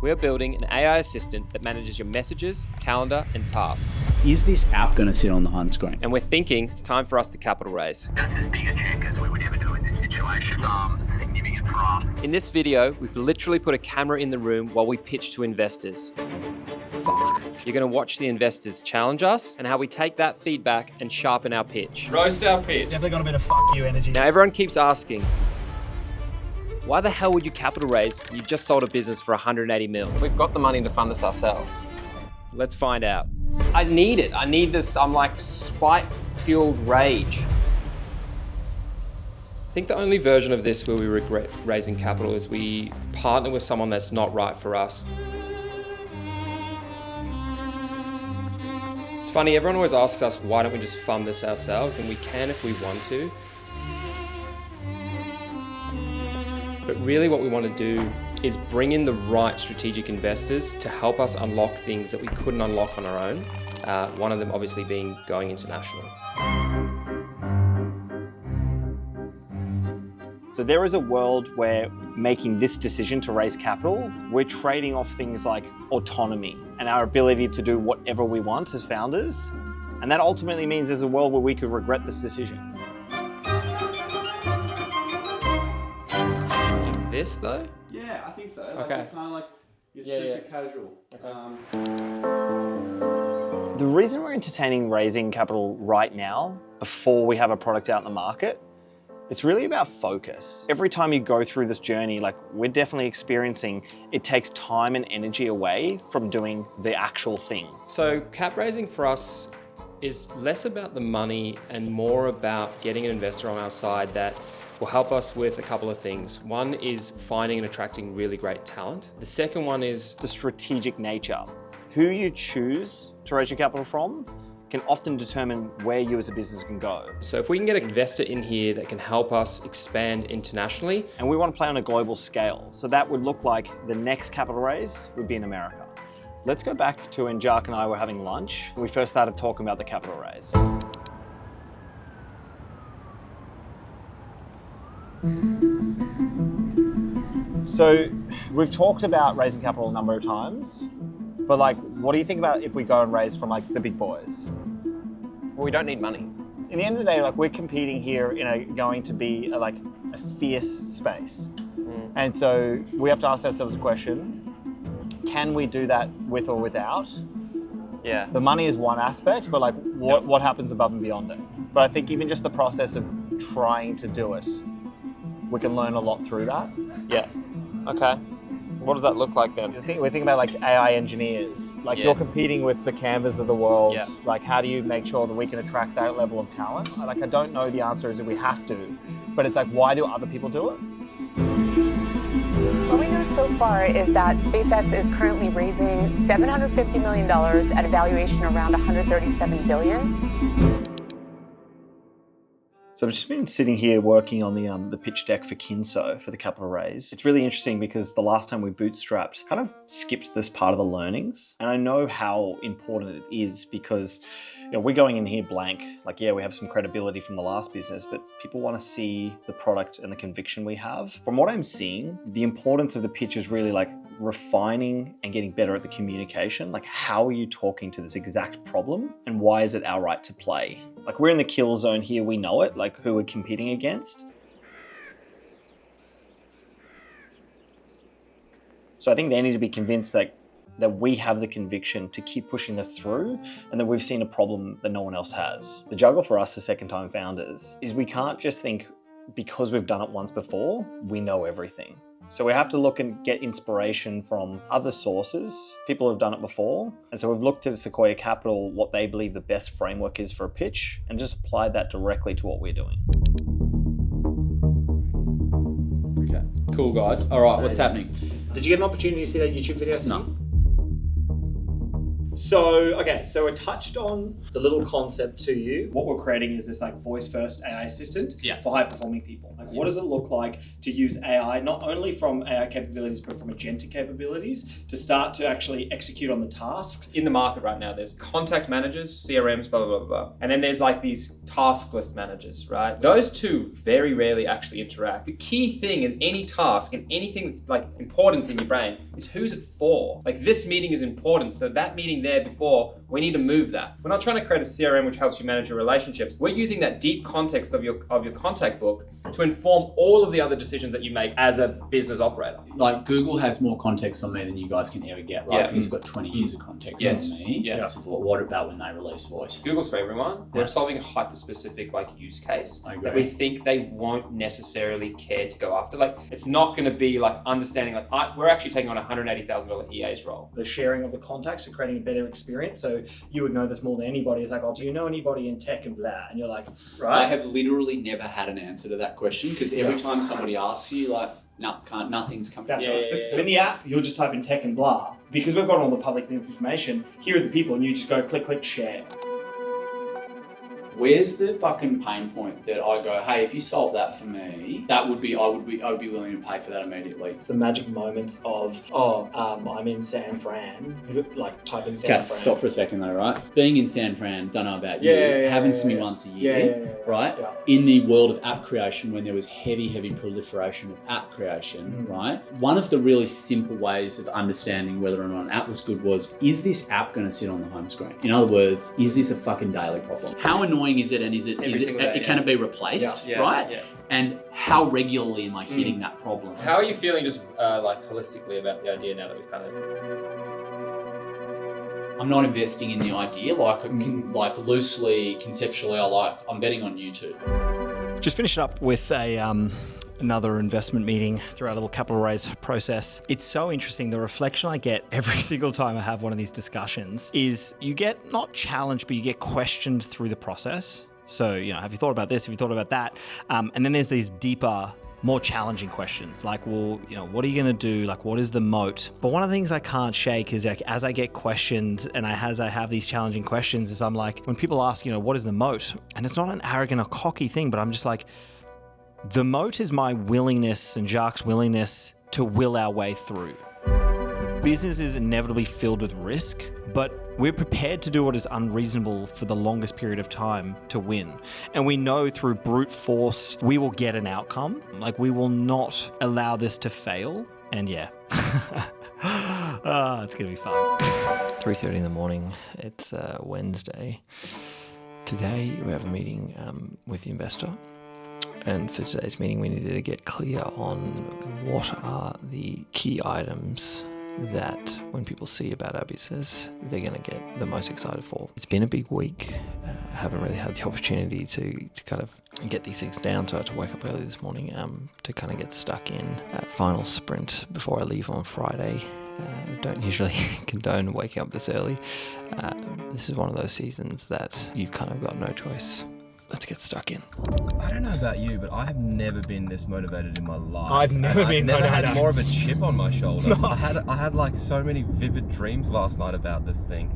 We are building an AI assistant that manages your messages, calendar, and tasks. Is this app going to sit on the home screen? And we're thinking it's time for us to capital raise. That's as big a check as we would ever do in this situation. It's significant for us. In this video, we've literally put a camera in the room while we pitch to investors. Fuck. You're going to watch the investors challenge us and how we take that feedback and sharpen our pitch. Roast our pitch. Definitely got a bit of fuck you energy. Now everyone keeps asking, why the hell would you capital raise when you just sold a business for 180 mil? We've got the money to fund this ourselves. So let's find out. I need it. I need this, I'm like spite-fueled rage. I think the only version of this where we regret raising capital is we partner with someone that's not right for us. It's funny, everyone always asks us, why don't we just fund this ourselves? And we can if we want to. But really what we want to do is bring in the right strategic investors to help us unlock things that we couldn't unlock on our own. One of them obviously being going international. So there is a world where making this decision to raise capital, we're trading off things like autonomy and our ability to do whatever we want as founders. And that ultimately means there's a world where we could regret this decision. This though? Yeah, I think so. Okay. Kind of like you're Yeah, super casual. The reason we're entertaining raising capital right now, before we have a product out in the market, it's really about focus. Every time you go through this journey, like we're definitely experiencing, it takes time and energy away from doing the actual thing. So cap raising for us is less about the money and more about getting an investor on our side that will help us with a couple of things. One is finding and attracting really great talent. The second one is The strategic nature. Who you choose to raise your capital from can often determine where you as a business can go. so if we can get an investor in here that can help us expand internationally. And we want to play on a global scale. So that would look like the next capital raise would be in America. Let's go back to when Jark and I were having lunch. We first started talking about the capital raise. So we've talked about raising capital a number of times, but like, what do you think about if we go and raise from like the big boys? Well, we don't need money. In the end of the day, like we're competing here in going to be a fierce space. And so we have to ask ourselves a question, can we do that with or without? Yeah. The money is one aspect, but like what happens above and beyond it? But I think even just the process of trying to do it, we can learn a lot through that. Yeah. Okay. What does that look like then? We're thinking about like AI engineers. Like Yeah. you're competing with the Canvas of the world. Yeah. Like how do you make sure that we can attract that level of talent? Like I don't know the answer is that we have to, but it's like, why do other people do it? What we know so far is that SpaceX is currently raising $750 million at a valuation around $137 billion. So I've just been sitting here working on the pitch deck for Kinso for the capital raise. It's really interesting because the last time we bootstrapped, kind of skipped this part of the learnings. And I know how important it is because we're going in here blank. Like, yeah, we have some credibility from the last business, but people want to see the product and the conviction we have. From what I'm seeing, the importance of the pitch is really like refining and getting better at the communication. Like, how are you talking to this exact problem and why is it our right to play? Like, we're in the kill zone here, we know it, like who we're competing against. So I think they need to be convinced that we have the conviction to keep pushing this through and that we've seen a problem that no one else has. The juggle for us as second-time founders is we can't just think because we've done it once before, we know everything. So we have to look and get inspiration from other sources, people who have done it before. And so we've looked at Sequoia Capital, what they believe the best framework is for a pitch, and just applied that directly to what we're doing. Okay. Cool, guys. All right, what's happening? Did you get an opportunity to see that YouTube video? No. So, okay, so we touched on the little concept to you. What we're creating is this like voice-first AI assistant for high-performing people. Like, what does it look like to use AI, not only from AI capabilities, but from agentic capabilities to start to actually execute on the tasks? In the market right now, there's contact managers, CRMs, blah, blah, blah, blah. And then there's like these task list managers, right? Those two very rarely actually interact. The key thing in any task and anything that's like important in your brain is who's it for? Like this meeting is important, so that meeting there before, we need to move that. We're not trying to create a CRM which helps you manage your relationships. We're using that deep context of your contact book to inform all of the other decisions that you make as a business operator. Like Google has more context on me than you guys can ever get, right? Because you've got 20 years of context on me. So what about when they release voice? Google's for everyone. We're solving a hyper-specific like use case that we think they won't necessarily care to go after. Like it's not going to be like understanding like we're actually taking on a $180,000 EA's role. The sharing of the contacts and creating a better experience. So you would know this more than anybody. It's like, oh, do you know anybody in tech and blah? And you're like, right. I have literally never had an answer to that question because every time somebody asks you, like, no, can't, nothing's coming. That's right. So in the app, you'll just type in tech and blah. Because we've got all the public information, here are the people, and you just go click, click, share. Where's the fucking pain point that I go, hey, if you solve that for me, I would be willing to pay for that immediately. It's the magic moments of, I'm in San Fran. Like type in San Fran. Okay, stop for a second though, right? Being in San Fran, don't know about you, happens to me once a year, right? Yeah. In the world of app creation, when there was heavy proliferation of app creation, right? One of the really simple ways of understanding whether or not an app was good was, is this app going to sit on the home screen? In other words, is this a fucking daily problem? How annoying is it, and can it be replaced, right? Yeah. And how regularly am I hitting that problem? How are you feeling just like holistically about the idea now that we've kind of... I'm not investing in the idea, like loosely, conceptually, I'm betting on YouTube. Just finishing up with another investment meeting through our little capital raise process. It's so interesting. The reflection I get every single time I have one of these discussions is you get not challenged, but you get questioned through the process. So, have you thought about this? Have you thought about that? And then there's these deeper, more challenging questions like, well, what are you going to do? Like, what is the moat? But one of the things I can't shake is like, as I get questioned and as I have these challenging questions is I'm like, when people ask, what is the moat? And it's not an arrogant or cocky thing, but I'm just like, the moat is my willingness and Jacques' willingness to will our way through. Business is inevitably filled with risk, but we're prepared to do what is unreasonable for the longest period of time to win. And we know through brute force, we will get an outcome. Like we will not allow this to fail. And it's gonna be fun. 3:30 in the morning, it's Wednesday. Today we have a meeting with the investor. And for today's meeting, we needed to get clear on what are the key items that when people see about our business, they're going to get the most excited for. It's been a big week. I haven't really had the opportunity to kind of get these things down. So I had to wake up early this morning to kind of get stuck in that final sprint before I leave on Friday. I don't usually condone waking up this early. This is one of those seasons that you've kind of got no choice. Let's get stuck in. I don't know about you, but I have never been this motivated in my life. I've never had more of a chip on my shoulder. No. I had like so many vivid dreams last night about this thing.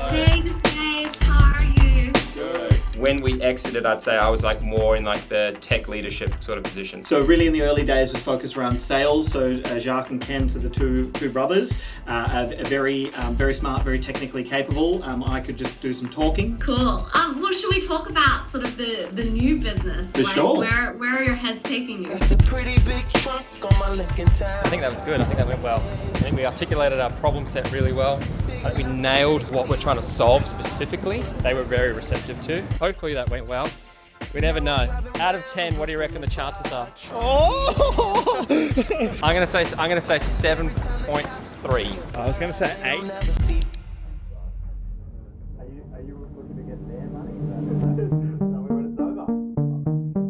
Hey guys, how are you? Good. When we exited, I'd say I was like more in like the tech leadership sort of position. So really in the early days was focused around sales. So Jacques and Ken, so the two brothers, are very smart, very technically capable. I could just do some talking. Cool. Well, should we talk about sort of the new business? For sure. Where are your heads taking you? That's a pretty big trunk on my Lincoln Town. I think that was good. I think that went well. I think we articulated our problem set really well. I think we nailed what we're trying to solve specifically. They were very receptive too. Hopefully that went well. We never know. Out of 10, what do you reckon the chances are? Oh! I'm gonna say 7.3. I was gonna say 8.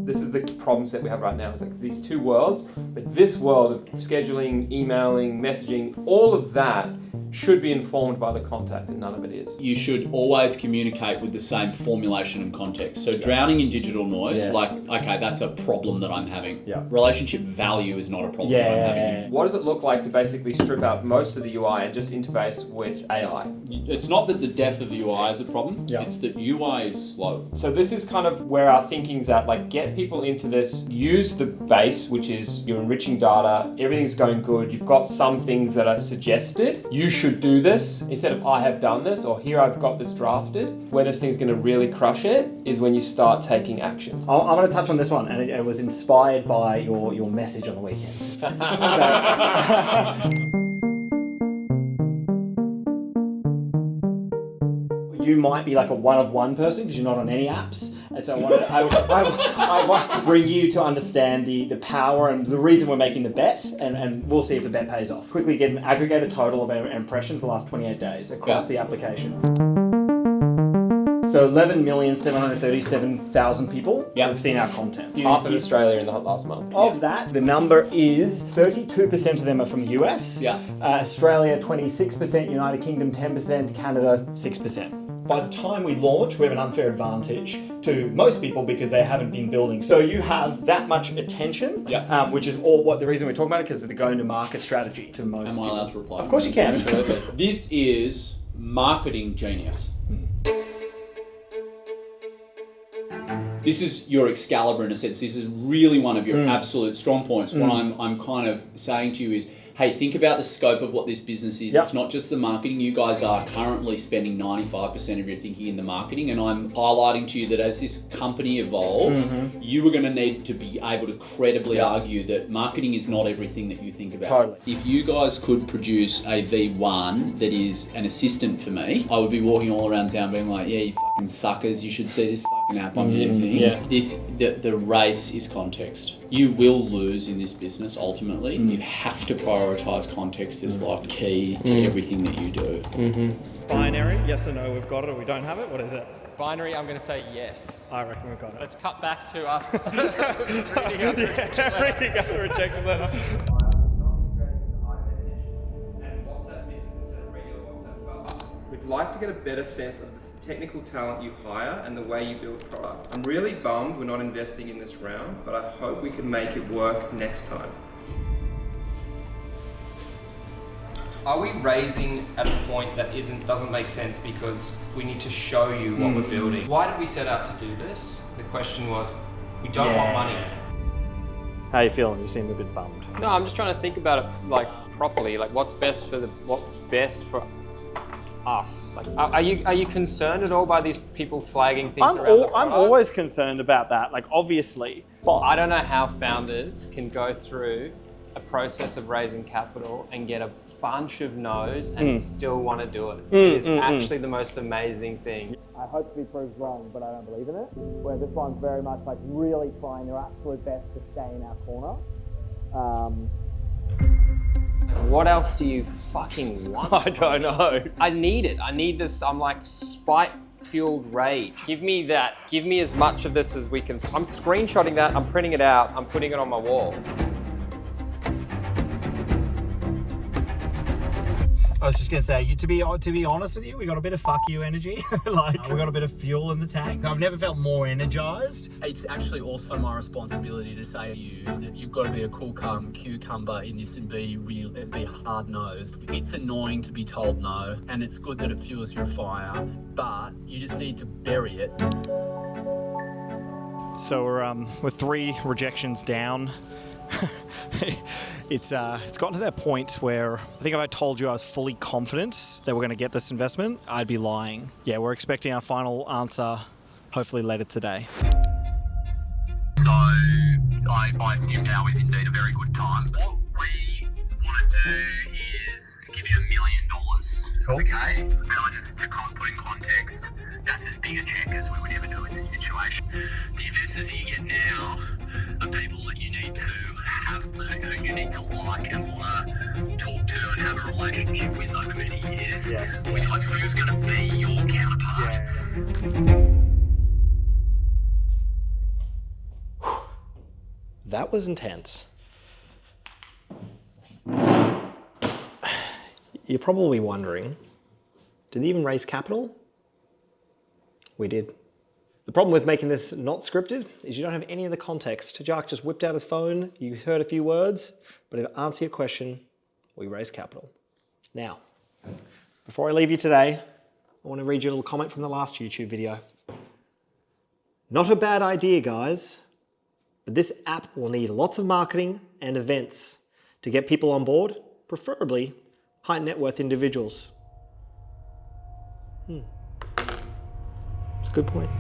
This is the problem set we have right now. It's like these two worlds, but this world of scheduling, emailing, messaging, all of that should be informed by the contact, and none of it is. You should always communicate with the same formulation and context. So drowning in digital noise, like, okay, that's a problem that I'm having. Relationship value is not a problem that I'm having. What does it look like to basically strip out most of the UI and just interface with AI? It's not that the depth of the UI is a problem, it's that UI is slow. So this is kind of where our thinking's at, like get people into this, use the base, which is you're enriching data, everything's going good, you've got some things that are suggested, you should do this, instead of I have done this, or here I've got this drafted. Where this thing's gonna really crush it is when you start taking action. I'm going to touch on this one, and it was inspired by your message on the weekend. You might be like a one-of-one person because you're not on any apps. And so I want to bring you to understand the power and the reason we're making the bet, and we'll see if the bet pays off. Quickly get an aggregated total of our impressions the last 28 days across the applications. So 11,737,000 people have seen our content. Half of Australia in the last month. Of that, the number is 32% of them are from the US, Australia 26%, United Kingdom 10%, Canada 6%. By the time we launch, we have an unfair advantage to most people because they haven't been building. So you have that much attention, which is the reason we're talking about it, because of the going to market strategy to most people. Am I allowed to reply? Of course you can. This is marketing genius. This is your Excalibur in a sense. This is really one of your absolute strong points. What I'm kind of saying to you is, hey, think about the scope of what this business is. It's not just the marketing. You guys are currently spending 95% of your thinking in the marketing, and I'm highlighting to you that as this company evolves, you are going to need to be able to credibly argue that marketing is not everything that you think about. Totally. If you guys could produce a V1 that is an assistant for me, I would be walking all around town being like, yeah, you fucking suckers, you should see this fucking app I'm using. The race is context. You will lose in this business ultimately. You have to prioritize context as like key to everything that you do. Binary, yes or no, we've got it or we don't have it. What is it? Binary, I'm going to say yes. I reckon we've got it. Let's cut back to us reading out the rejection letter. We'd like to get a better sense of the technical talent you hire and the way you build product. I'm really bummed we're not investing in this round, but I hope we can make it work next time. Are we raising at a point that doesn't make sense because we need to show you what we're building? Why did we set out to do this? The question was, we don't want money. How are you feeling? You seem a bit bummed. No, I'm just trying to think about it like properly, like what's best for us. Like, are you concerned at all by these people flagging things around the product? I'm always concerned about that, like obviously. But I don't know how founders can go through a process of raising capital and get a bunch of no's and still want to do it. It's actually the most amazing thing. I hope to be proved wrong, but I don't believe in it. Where this one's very much like really trying their absolute best to stay in our corner. What else do you fucking want? I don't know. I need it. I need this. I'm like spite-fueled rage. Give me that. Give me as much of this as we can. I'm screenshotting that. I'm printing it out. I'm putting it on my wall. I was just gonna say, to be honest with you, we got a bit of fuck you energy. Like we got a bit of fuel in the tank. I've never felt more energized. It's actually also my responsibility to say to you that you've got to be a cool, calm cucumber in this and be hard-nosed. It's annoying to be told no, and it's good that it fuels your fire, but you just need to bury it. So we're 3 rejections down. It's gotten to that point where I think if I told you I was fully confident that we're going to get this investment, I'd be lying. Yeah, we're expecting our final answer hopefully later today. So I assume now is indeed a very good time. What we want to do is give you $1 million. Cool. Okay? And just to put in context, that's as big a check as we would ever do in this situation. The investors that you get now are people that you need to have, who you need to like and want to talk to and have a relationship with over many years. Yes. Who's going to be your counterpart? That was intense. You're probably wondering, did they even raise capital? We did. The problem with making this not scripted is you don't have any of the context. Jark just whipped out his phone, you heard a few words, but to answer your question, we raised capital. Now, before I leave you today, I want to read you a little comment from the last YouTube video. Not a bad idea, guys, but this app will need lots of marketing and events to get people on board, preferably high net worth individuals. It's a good point.